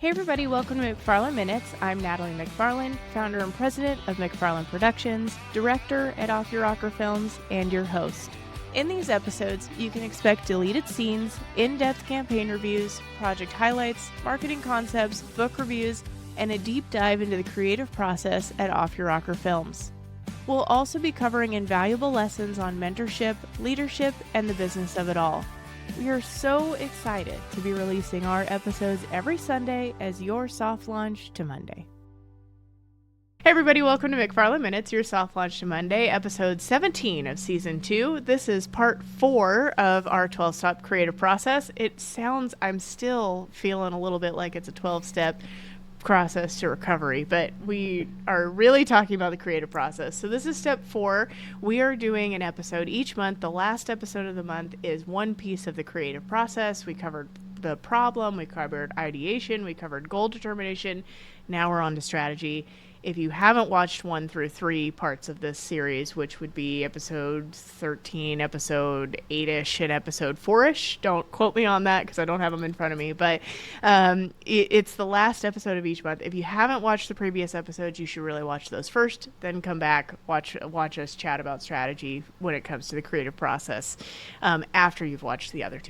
Hey everybody, welcome to McFarland Minutes. I'm Natalie McFarland, founder and president of McFarland Productions, director at Off Your Rocker Films, and your host. In these episodes, you can expect deleted scenes, in-depth campaign reviews, project highlights, marketing concepts, book reviews, and a deep dive into the creative process at Off Your Rocker Films. We'll also be covering invaluable lessons on mentorship, leadership, and the business of it all. We are so excited to be releasing our episodes every Sunday as your soft launch to Monday. Hey everybody, welcome to McFarland Minutes, your soft launch to Monday, episode 17 of season 2. This is part 4 of our 12-step creative process. I'm still feeling a little bit like it's a 12-step process to recovery, but we are really talking about the creative process. So this is step 4. We are doing an episode each month. The last episode of the month is one piece of the creative process. We covered the problem, we covered ideation, we covered goal determination. Now we're on to strategy. If you haven't watched 1 through 3 parts of this series, which would be episode 13, episode 8-ish, and episode 4-ish, don't quote me on that because I don't have them in front of me, but it's the last episode of each month. If you haven't watched the previous episodes, you should really watch those first, then come back, watch us chat about strategy when it comes to the creative process after you've watched the other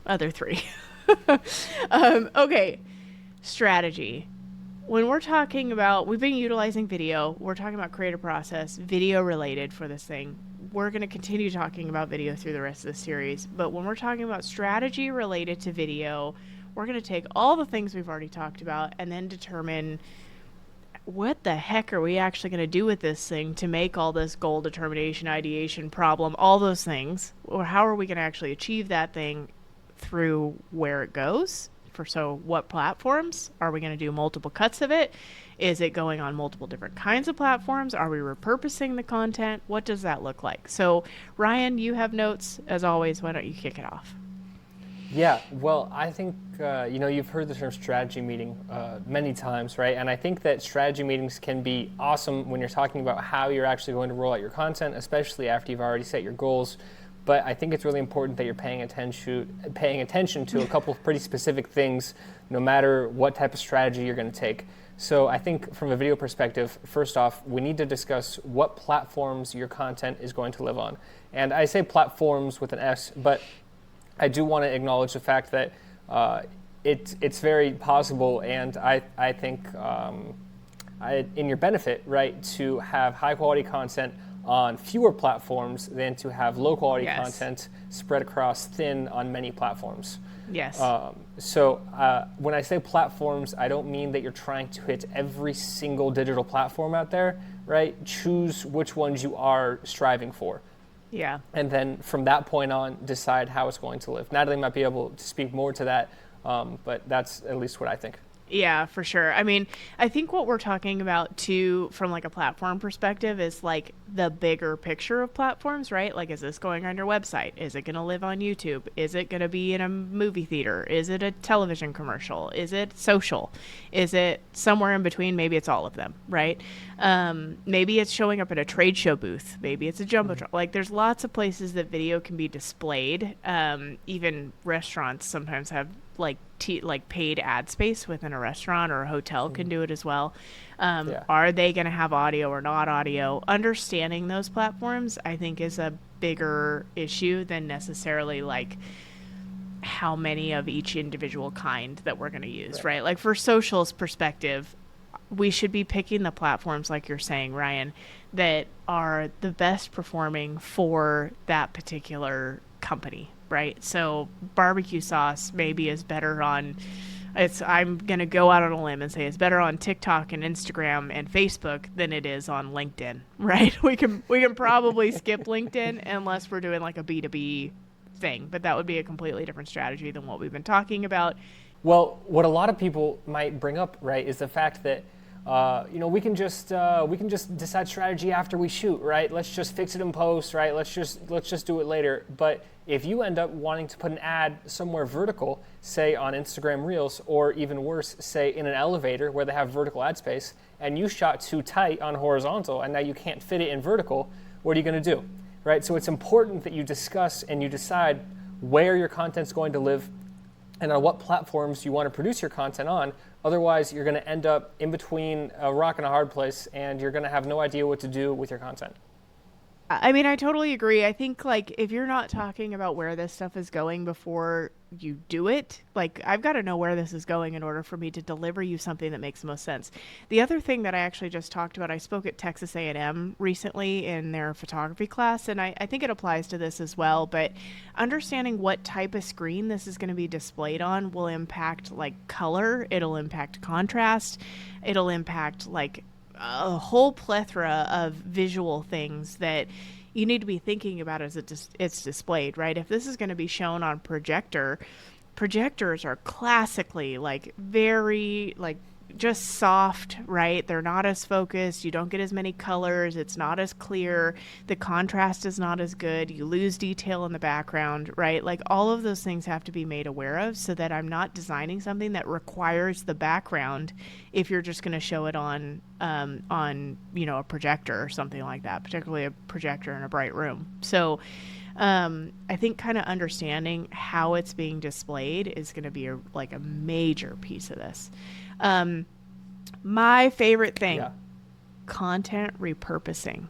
other three. Okay, strategy. When we're talking about, we've been utilizing video, we're talking about creative process, video related for this thing. We're going to continue talking about video through the rest of the series. But when we're talking about strategy related to video, we're going to take all the things we've already talked about and then determine what the heck are we actually going to do with this thing to make all this goal determination, ideation, problem, all those things, or how are we going to actually achieve that thing through where it goes? So what platforms? Are we going to do multiple cuts of it? Is it going on multiple different kinds of platforms? Are we repurposing the content? What does that look like? So Ryan, you have notes as always. Why don't you kick it off? Yeah, well, I think, you've heard the term strategy meeting many times, right? And I think that strategy meetings can be awesome when you're talking about how you're actually going to roll out your content, especially after you've already set your goals. But I think it's really important that you're paying attention to a couple of pretty specific things, no matter what type of strategy you're going to take. So I think from a video perspective, first off, we need to discuss what platforms your content is going to live on. And I say platforms with an S, but I do want to acknowledge the fact that it's very possible, and I think in your benefit, right, to have high quality content on fewer platforms than to have low quality content spread across thin on many platforms. Yes. So when I say platforms, I don't mean that you're trying to hit every single digital platform out there, right? Choose which ones you are striving for. Yeah. And then from that point on, decide how it's going to live. Natalie might be able to speak more to that, but that's at least what I think. Yeah, for sure. I mean, I think what we're talking about too, from like a platform perspective, is like the bigger picture of platforms, right? Like, is this going on your website? Is it going to live on YouTube? Is it going to be in a movie theater? Is it a television commercial? Is it social? Is it somewhere in between? Maybe it's all of them, right? Maybe it's showing up at a trade show booth. Maybe it's a jumbotron. Like, there's lots of places that video can be displayed. Even restaurants sometimes have like paid ad space within a restaurant, or a hotel can do it as well. Are they going to have audio or not audio? Understanding those platforms, I think, is a bigger issue than necessarily like how many of each individual kind that we're going to use, right? Like for social's perspective, we should be picking the platforms, like you're saying, Ryan, that are the best performing for that particular company, right? So barbecue sauce maybe is better on, I'm going to go out on a limb and say it's better on TikTok and Instagram and Facebook than it is on LinkedIn, right? We can probably skip LinkedIn unless we're doing like a B2B thing, but that would be a completely different strategy than what we've been talking about. Well, what a lot of people might bring up, right, is the fact that we can just decide strategy after we shoot, right? Let's just fix it in post, right? Let's just do it later. But if you end up wanting to put an ad somewhere vertical, say on Instagram Reels, or even worse, say in an elevator where they have vertical ad space, and you shot too tight on horizontal, and now you can't fit it in vertical, what are you going to do, right? So it's important that you discuss and you decide where your content's going to live, and on what platforms you want to produce your content on. Otherwise, you're going to end up in between a rock and a hard place, and you're going to have no idea what to do with your content. I mean, I totally agree. I think, like, if you're not talking about where this stuff is going before you do it, like, I've got to know where this is going in order for me to deliver you something that makes the most sense. The other thing that I actually just talked about, I spoke at Texas A&M recently in their photography class, and I think it applies to this as well, but understanding what type of screen this is going to be displayed on will impact, like, color, it'll impact contrast, it'll impact, like, a whole plethora of visual things that you need to be thinking about as it's displayed, right? If this is going to be shown on projectors are classically like very like just soft, right? They're not as focused. You don't get as many colors. It's not as clear. The contrast is not as good. You lose detail in the background, right? Like all of those things have to be made aware of so that I'm not designing something that requires the background if you're just going to show it on, a projector or something like that, particularly a projector in a bright room. So, I think kind of understanding how it's being displayed is going to be a major piece of this. My favorite thing, content repurposing.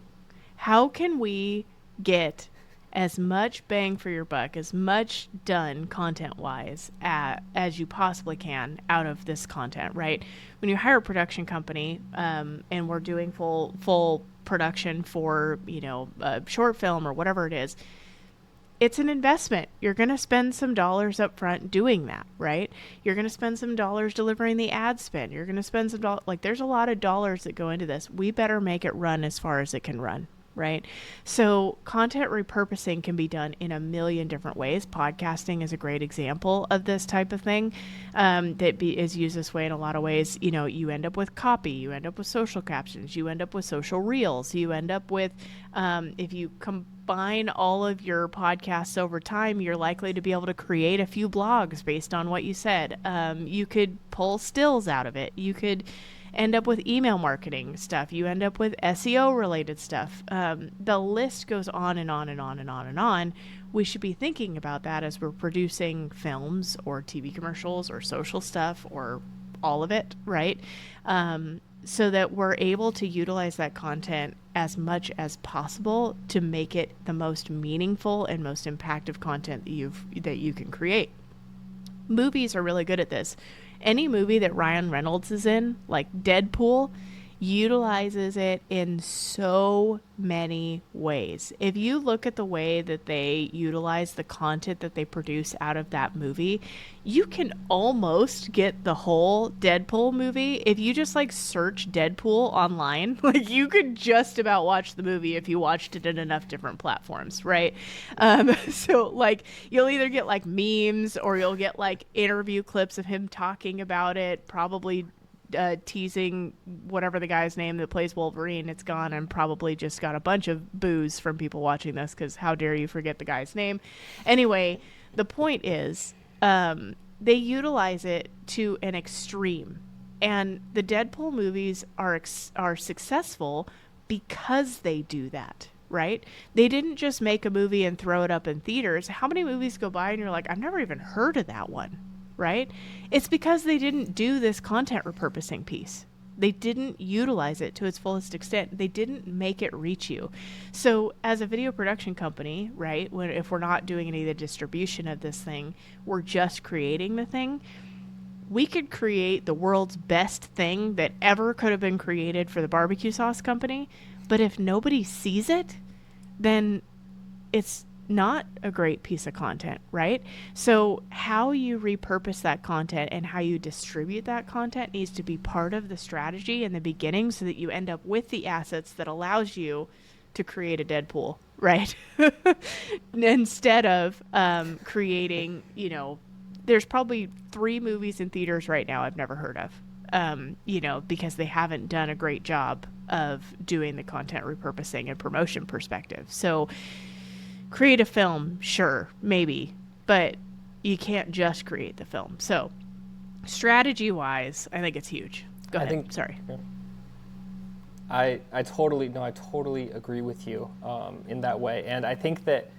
How can we get as much bang for your buck, as much done content-wise as you possibly can out of this content, right? When you hire a production company, and we're doing full production for, a short film or whatever it is, it's an investment. You're going to spend some dollars up front doing that, right? You're going to spend some dollars delivering the ad spend. You're going to spend some dollars. Like, there's a lot of dollars that go into this. We better make it run as far as it can run, right? So content repurposing can be done in a million different ways. Podcasting is a great example of this type of thing is used this way in a lot of ways. You end up with copy, you end up with social captions, you end up with social reels, you end up with, if you combine all of your podcasts over time, you're likely to be able to create a few blogs based on what you said. You could pull stills out of it. You could end up with email marketing stuff. You end up with SEO related stuff. The list goes on and on and on and on and on. We should be thinking about that as we're producing films or TV commercials or social stuff or all of it, right? So that we're able to utilize that content as much as possible to make it the most meaningful and most impactful content that you can create. Movies are really good at this. Any movie that Ryan Reynolds is in, like Deadpool, utilizes it in so many ways. If you look at the way that they utilize the content that they produce out of that movie, you can almost get the whole Deadpool movie. If you just search Deadpool online, you could just about watch the movie if you watched it in enough different platforms, right? So you'll either get memes or you'll get interview clips of him talking about it, probably teasing whatever the guy's name that plays Wolverine. It's gone and probably just got a bunch of boos from people watching this because how dare you forget the guy's name. Anyway, the point is they utilize it to an extreme, and the Deadpool movies are successful because they do that, right? They didn't just make a movie and throw it up in theaters. How many movies go by and you're like, I've never even heard of that one, right? It's because they didn't do this content repurposing piece. They didn't utilize it to its fullest extent. They didn't make it reach you. So as a video production company, right, if we're not doing any of the distribution of this thing, we're just creating the thing, we could create the world's best thing that ever could have been created for the barbecue sauce company. But if nobody sees it, then it's not a great piece of content, right? So how you repurpose that content and how you distribute that content needs to be part of the strategy in the beginning so that you end up with the assets that allows you to create a Deadpool, right? Instead of creating, there's probably 3 movies in theaters right now I've never heard of, because they haven't done a great job of doing the content repurposing and promotion perspective. So create a film, sure, maybe, but you can't just create the film. So strategy-wise, I think it's huge. Go ahead. Sorry. Yeah. I totally agree with you in that way, and I think that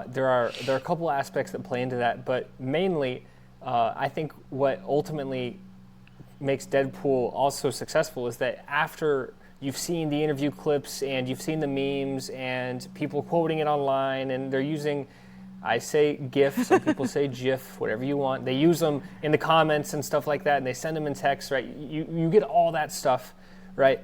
there are a couple aspects that play into that, but mainly I think what ultimately makes Deadpool also successful is that after you've seen the interview clips and you've seen the memes and people quoting it online, and they're using, I say GIF, some people say GIF, whatever you want. They use them in the comments and stuff like that, and they send them in text, right? You get all that stuff, right?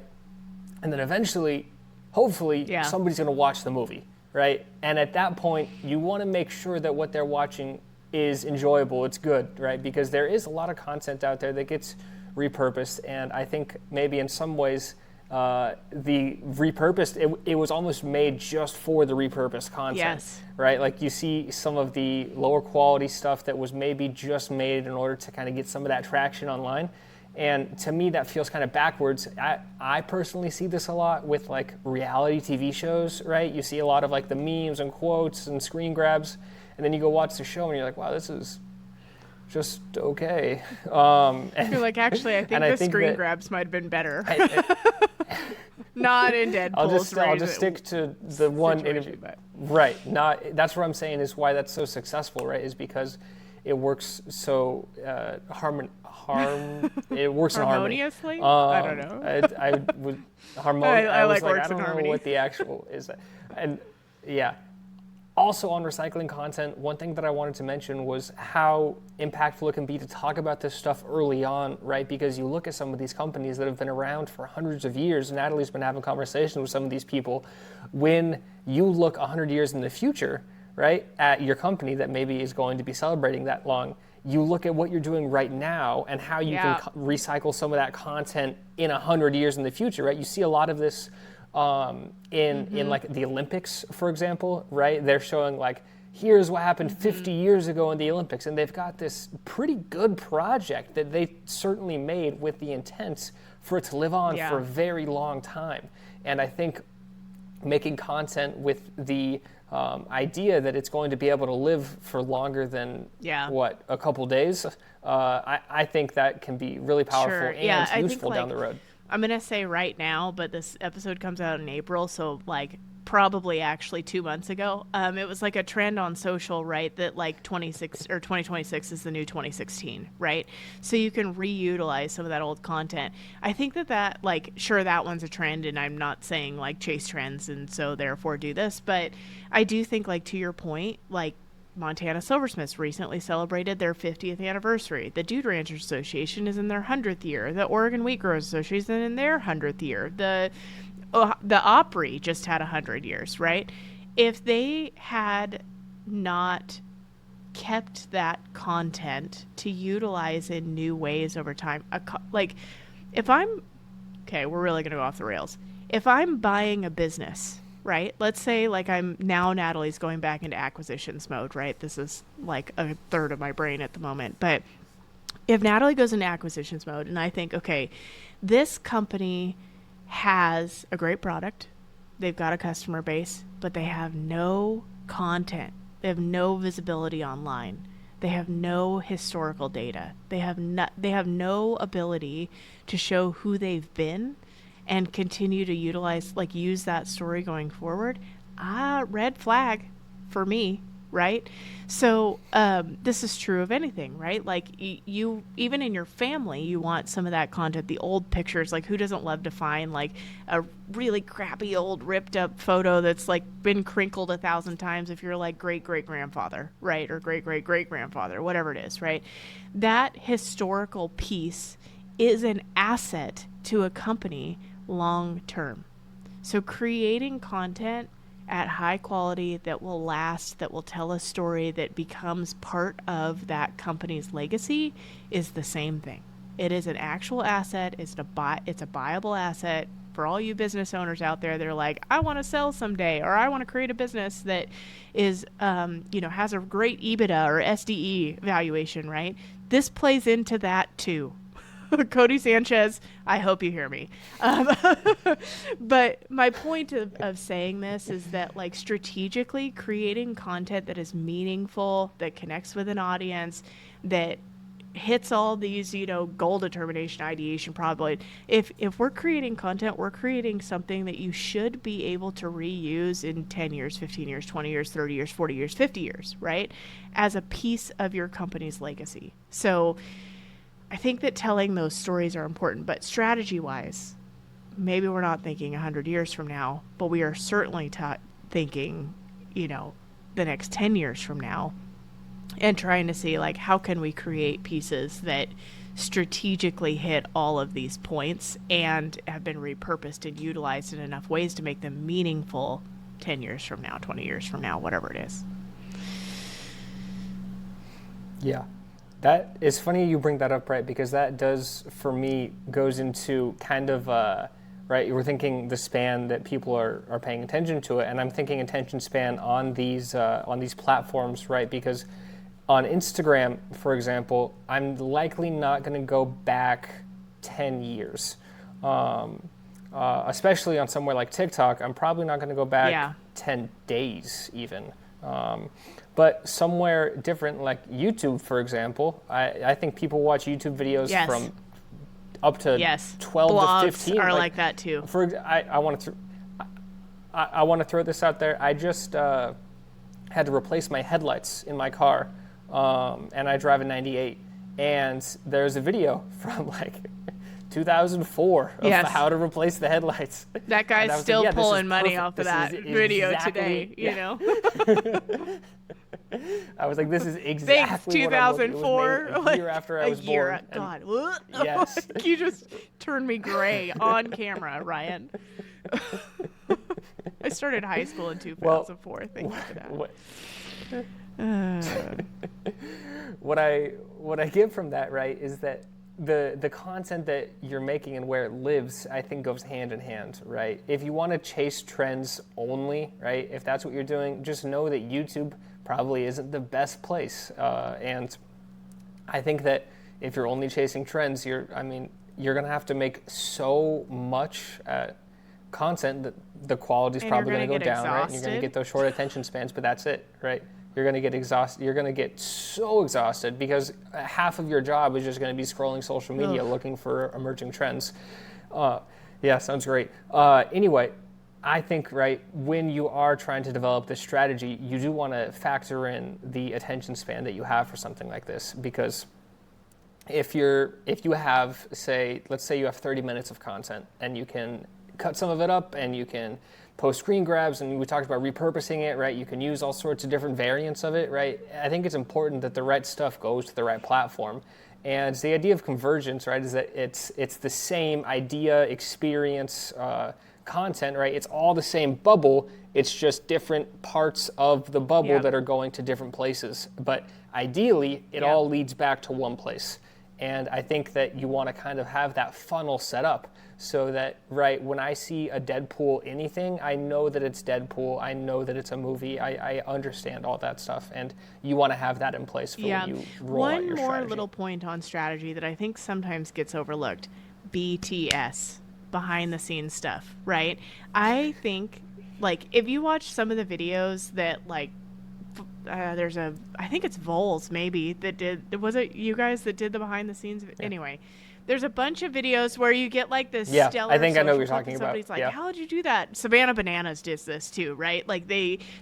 And then eventually, hopefully, somebody's going to watch the movie, right? And at that point, you want to make sure that what they're watching is enjoyable, it's good, right? Because there is a lot of content out there that gets repurposed, and I think maybe in some ways, the repurposed, it was almost made just for the repurposed content, right? Like you see some of the lower quality stuff that was maybe just made in order to kind of get some of that traction online. And to me, that feels kind of backwards. I personally see this a lot with like reality TV shows, right? You see a lot of like the memes and quotes and screen grabs, and then you go watch the show and you're like, wow, this is just okay. You're like, actually, I think the screen grabs might have been better. Not in Deadpool's I'll just stick to the one interview. Right. That's what I'm saying is why that's so successful, right? Is because it works so it works harmoniously. I don't know. I would harmonious. I like works I don't in harmony. know what the actual is. And yeah. Also on recycling content, one thing that I wanted to mention was how impactful it can be to talk about this stuff early on, right? Because you look at some of these companies that have been around for hundreds of years. Natalie's been having conversations with some of these people. When you look 100 years in the future, right, at your company that maybe is going to be celebrating that long, you look at what you're doing right now and how you can recycle some of that content in 100 years in the future, right? You see a lot of this in like the Olympics, for example, right? They're showing like, here's what happened 50 years ago in the Olympics. And they've got this pretty good project that they certainly made with the intent for it to live on for a very long time. And I think making content with the idea that it's going to be able to live for longer than, a couple days, I think that can be really powerful and useful down the road. I'm going to say right now, but this episode comes out in April, so like probably actually 2 months ago. It was like a trend on social, right, that like 2026 is the new 2016, right? So you can reutilize some of that old content. I think that like, sure, that one's a trend, and I'm not saying like chase trends and so therefore do this, but I do think like to your point, like Montana Silversmiths recently celebrated their 50th anniversary. The Dude Ranchers Association is in their 100th year. The Oregon Wheat Growers Association is in their 100th year. The Opry just had 100 years, right? If they had not kept that content to utilize in new ways over time, we're really going to go off the rails. If I'm buying a business, right? Let's say like Natalie's going back into acquisitions mode, right? This is like a third of my brain at the moment. But if Natalie goes into acquisitions mode and I think, okay, this company has a great product, they've got a customer base, but they have no content. They have no visibility online. They have no historical data. They have no ability to show who they've been and continue to use that story going forward. Red flag for me, right? So this is true of anything, right? Like you, even in your family, you want some of that content, the old pictures. Like who doesn't love to find like a really crappy old ripped up photo that's like been crinkled 1,000 times if you're like great-great-grandfather, right? Or great-great-great-grandfather, whatever it is, right? That historical piece is an asset to a company long term. So creating content at high quality that will last, that will tell a story that becomes part of that company's legacy is the same thing. It is an actual asset. It's a buyable asset for all you business owners out there that are like, I want to sell someday, or I want to create a business that is, has a great EBITDA or SDE valuation, right? This plays into that too. Cody Sanchez, I hope you hear me. But my point of saying this is that like strategically creating content that is meaningful, that connects with an audience, that hits all these, goal determination, ideation, probably. If we're creating content, we're creating something that you should be able to reuse in 10 years, 15 years, 20 years, 30 years, 40 years, 50 years, right? As a piece of your company's legacy. So I think that telling those stories are important, but strategy-wise, maybe we're not thinking 100 years from now, but we are certainly thinking, the next 10 years from now, and trying to see, like, how can we create pieces that strategically hit all of these points and have been repurposed and utilized in enough ways to make them meaningful 10 years from now, 20 years from now, whatever it is. Yeah. That is funny you bring that up, right? Because that does, for me, goes into kind of, right, we're thinking the span that people are paying attention to it, and I'm thinking attention span on these platforms, right? Because on Instagram, for example, I'm likely not going to go back 10 years. Especially on somewhere like TikTok, I'm probably not going to go back 10 days even. But somewhere different like YouTube, for example, I think people watch YouTube videos from up to 12 Blogs to 15. Are like that too. I want to throw this out there. I just had to replace my headlights in my car. And I drive a 98, and there's a video from like 2004 of how to replace the headlights. That guy's still pulling money off of that video today, I was like, this is exactly 2004, what a year after I was born. God, yes. You just turned me gray on camera, Ryan. I started high school in 2004. Thank you for that. What I get from that, right, is that the content that you're making and where it lives, I think, goes hand in hand, right? If you want to chase trends only, right, if that's what you're doing, just know that YouTube probably isn't the best place. And I think that if you're only chasing trends, you're going to have to make so much content that the quality is probably going to go down, right? And you're going to get those short attention spans, but that's it, right? You're going to get exhausted. You're going to get so exhausted because half of your job is just going to be scrolling social media looking for emerging trends. Yeah, sounds great. Anyway, I think, right, when you are trying to develop this strategy, you do want to factor in the attention span that you have for something like this, because if you have, let's say you have 30 minutes of content and you can cut some of it up and you can post screen grabs, and we talked about repurposing it, right? You can use all sorts of different variants of it, right? I think it's important that the right stuff goes to the right platform. And the idea of convergence, right, is that it's the same idea, experience, content, right? It's all the same bubble. It's just different parts of the bubble that are going to different places. But ideally, it all leads back to one place. And I think that you want to kind of have that funnel set up so that, right, when I see a Deadpool anything, I know that it's Deadpool. I know that it's a movie. I understand all that stuff. And you want to have that in place for when you roll out your strategy. One more little point on strategy that I think sometimes gets overlooked. BTS, behind the scenes stuff, right? I think, like, if you watch some of the videos that, like, I think it's Vols maybe that did, was it you guys that did the behind the scenes? Anyway, there's a bunch of videos where you get like this stellar I think I know what you're clip talking and about. Somebody's like, how did you do that? Savannah Bananas does this too, right? Like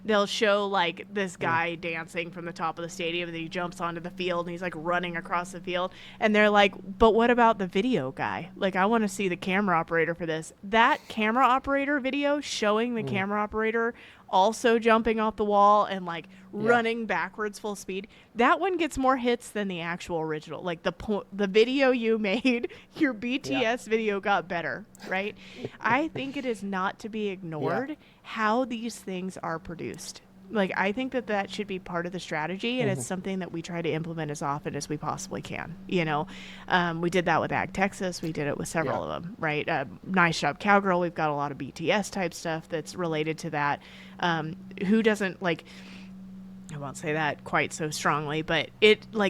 they'll show like this guy dancing from the top of the stadium, and then he jumps onto the field and he's like running across the field, and they're like, but what about the video guy? Like, I want to see the camera operator for this. That camera operator video showing the camera operator also jumping off the wall and like running backwards full speed, that one gets more hits than the actual original. Like the video you made, your BTS video got better, right? I think it is not to be ignored how these things are produced. Like, I think that should be part of the strategy, and it's something that we try to implement as often as we possibly can. You know, we did that with Ag Texas. We did it with several of them, right? Nice Job Cowgirl. We've got a lot of BTS type stuff that's related to that. Who doesn't, like, I won't say that quite so strongly, but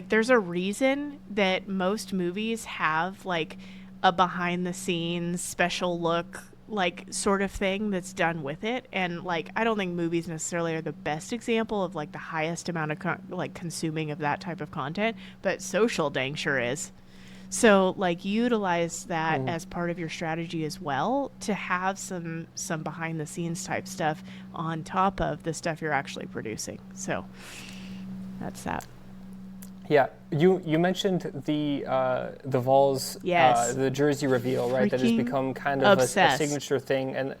there's a reason that most movies have like a behind the scenes special look like sort of thing that's done with it. And like, I don't think movies necessarily are the best example of like the highest amount of like consuming of that type of content, but social dang sure is. So like utilize that as part of your strategy as well, to have some behind the scenes type stuff on top of the stuff you're actually producing. So that's that. Yeah, you mentioned the Vols, Yes. the jersey reveal, right? That has Freaking become kind of a signature thing, and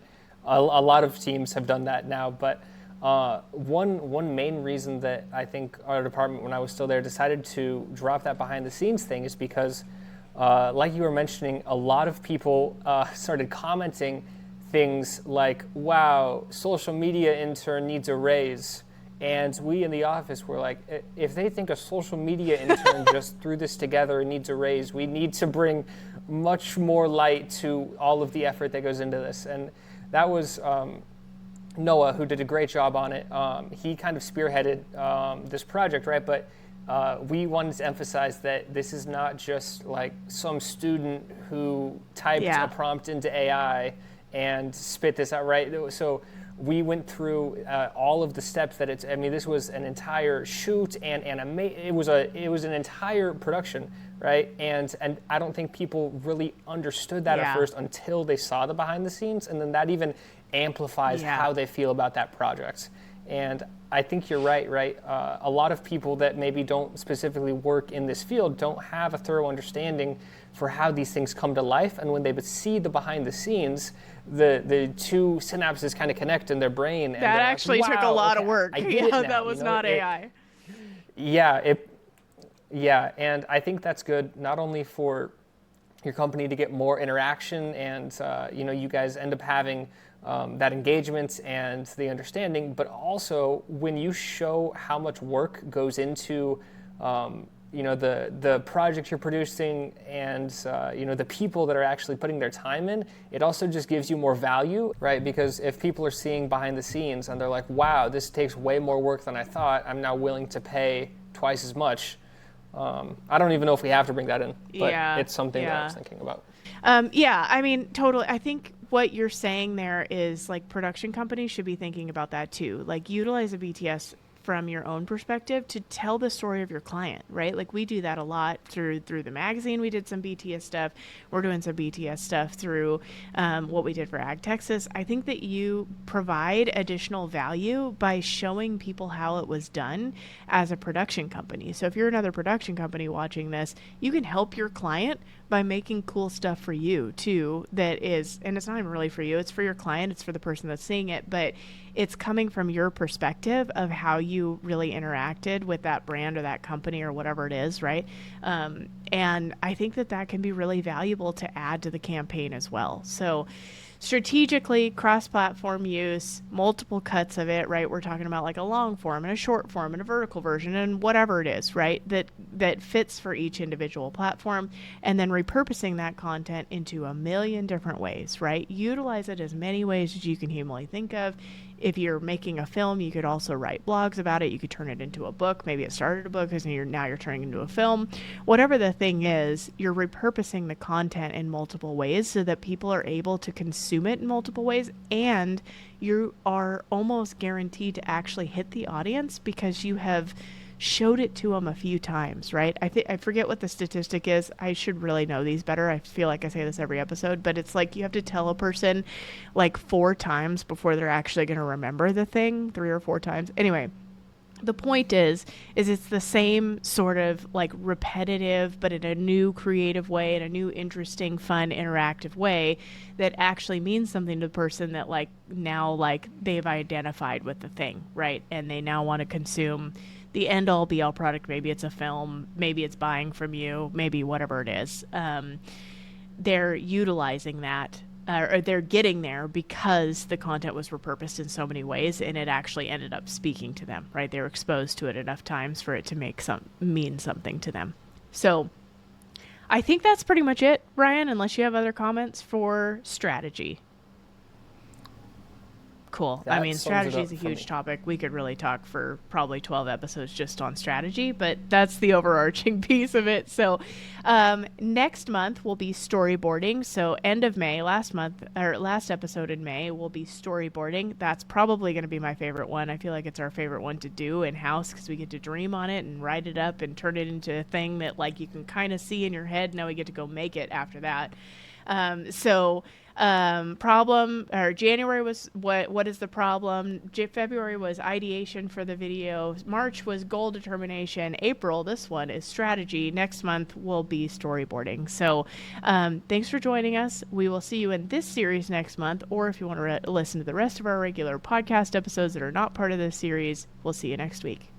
a lot of teams have done that now. But one main reason that I think our department, when I was still there, decided to drop that behind the scenes thing is because, like you were mentioning, a lot of people started commenting things like, "Wow, social media intern needs a raise." And we in the office were like, if they think a social media intern just threw this together and needs a raise, we need to bring much more light to all of the effort that goes into this. And that was Noah, who did a great job on it. He kind of spearheaded this project, right? But we wanted to emphasize that this is not just like some student who typed a prompt into AI and spit this out, right? So we went through all of the steps that this was an entire shoot and it was an entire production, right? And I don't think people really understood that at first until they saw the behind the scenes, and then that even amplifies how they feel about that project. And I think you're right? A lot of people that maybe don't specifically work in this field don't have a thorough understanding for how these things come to life, and when they would see the behind the scenes, the two synapses kind of connect in their brain. And that actually took a lot of work. That was not AI. And I think that's good not only for your company to get more interaction and you guys end up having that engagement and the understanding, but also when you show how much work goes into the project you're producing and the people that are actually putting their time in, it also just gives you more value, right? Because if people are seeing behind the scenes and they're like, wow, this takes way more work than I thought, I'm now willing to pay twice as much. I don't even know if we have to bring that in, but it's something that I was thinking about. Totally. I think what you're saying there is like production companies should be thinking about that too. Like utilize a BTS from your own perspective to tell the story of your client, right? Like we do that a lot through the magazine. We did some BTS stuff. We're doing some BTS stuff through what we did for Ag Texas. I think that you provide additional value by showing people how it was done as a production company. So if you're another production company watching this, you can help your client by making cool stuff for you too, and it's not even really for you, it's for your client, it's for the person that's seeing it, but it's coming from your perspective of how you really interacted with that brand or that company or whatever it is, right? And I think that can be really valuable to add to the campaign as well. So strategically, cross-platform use, multiple cuts of it, right? We're talking about like a long form and a short form and a vertical version and whatever it is, right? That fits for each individual platform, and then repurposing that content into a million different ways, right? Utilize it as many ways as you can humanly think of. If you're making a film, you could also write blogs about it. You could turn it into a book. Maybe it started a book and now you're turning it into a film. Whatever the thing is, you're repurposing the content in multiple ways so that people are able to consume it in multiple ways, and you are almost guaranteed to actually hit the audience because you have showed it to them a few times, right? I forget what the statistic is. I should really know these better. I feel like I say this every episode, but it's like you have to tell a person like 4 times before they're actually going to remember the thing, 3 or 4 times. Anyway, the point is it's the same sort of like repetitive, but in a new creative way, in a new interesting, fun, interactive way that actually means something to the person that like now like they've identified with the thing, right? And they now want to consume the end all be all product. Maybe it's a film, maybe it's buying from you, maybe whatever it is. They're utilizing that, or they're getting there because the content was repurposed in so many ways, and it actually ended up speaking to them, right? They were exposed to it enough times for it to mean something to them. So I think that's pretty much it, Ryan, unless you have other comments for strategy. Cool. That I mean, sums it strategy up is a for huge me. topic. We could really talk for probably 12 episodes just on strategy, but that's the overarching piece of it. So next month will be storyboarding. So end of May, last episode in May will be storyboarding. That's probably going to be my favorite one. I feel like it's our favorite one to do in-house because we get to dream on it and write it up and turn it into a thing that like you can kind of see in your head. Now we get to go make it after that. Problem or January was what is the problem? February was ideation for the video. March was goal determination. April, this one is strategy. Next month will be storyboarding. So thanks for joining us. We will see you in this series next month, or if you want to listen to the rest of our regular podcast episodes that are not part of this series, we'll see you next week.